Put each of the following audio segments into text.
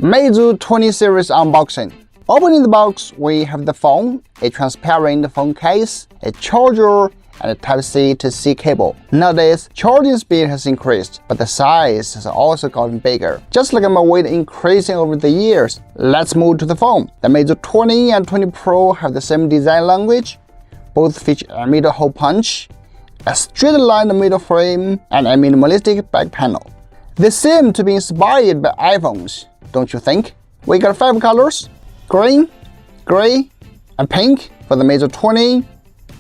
Meizu 20 series unboxing. Opening the box, we have the phone, a transparent phone case, a charger, and a Type-C to C cable. Nowadays, charging speed has increased, but the size has also gotten bigger. Just like my weight increasing over the years, let's move to the phone. The Meizu 20 and 20 Pro have the same design language. Both feature a middle hole punch, a straight-line middle frame, and a minimalistic back panel. They seem to be inspired by iPhones, don't you think? We got 5 colors: green, gray, and pink for the Meizu 20,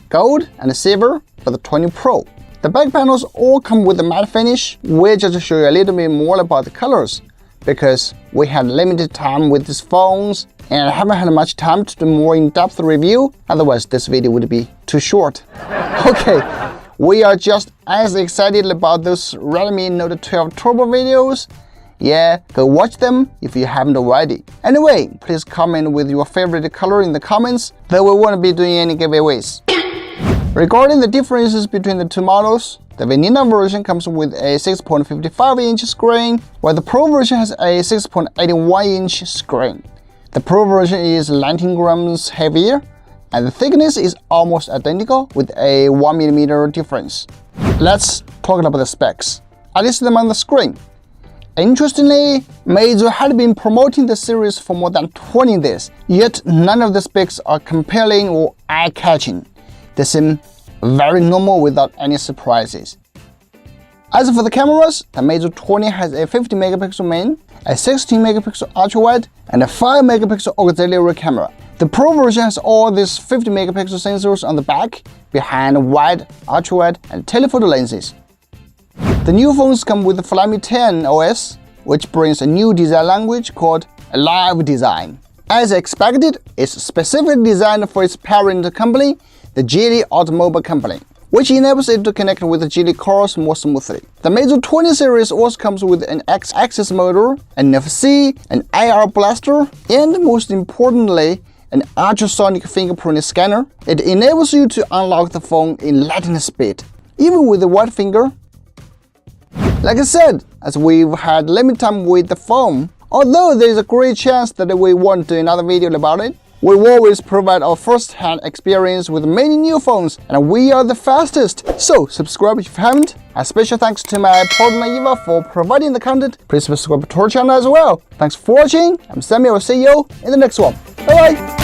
gold and silver for the 20 Pro. The back panels all come with a matte finish. We'll just show you a little bit more about the colors because we had limited time with these phones and I haven't had much time to do more in-depth review, otherwise this video would be too short. Okay, we are just as excited about those Redmi Note 12 Turbo videos. Yeah, go watch them if you haven't already. Anyway, please comment with your favorite color in the comments, though we won't be doing any giveaways. Regarding the differences between the two models, the vanilla version comes with a 6.55-inch screen, while the Pro version has a 6.81-inch screen. The Pro version is 19 grams heavier, and the thickness is almost identical with a 1mm difference. Let's talk about the specs. I listed them on the screen. Interestingly, Meizu had been promoting the series for more than 20 days, yet none of the specs are compelling or eye-catching. They seem very normal without any surprises. As for the cameras, the Meizu 20 has a 50-megapixel main, a 16-megapixel ultra-wide, and a 5-megapixel auxiliary camera. The Pro version has all these 50-megapixel sensors on the back, behind wide, ultra-wide, and telephoto lenses. The new phones come with the Flyme 10 OS, which brings a new design language called Live Design. As expected, it's specifically designed for its parent company, the Geely Automobile Company, which enables it to connect with the Geely cars more smoothly. The Meizu 20 series also comes with an X-axis motor, an NFC, an IR blaster, and most importantly, an ultrasonic fingerprint scanner. It enables you to unlock the phone in lightning speed, even with the white finger. Like I said, as we've had limited time with the phone, although there is a great chance that we won't do another video about it, we always provide our first-hand experience with many new phones, and we are the fastest. So subscribe if you haven't. A special thanks to my partner Eva for providing the content. Please subscribe to our channel as well. Thanks for watching. I'm Sami. I will see you in the next one. Bye bye.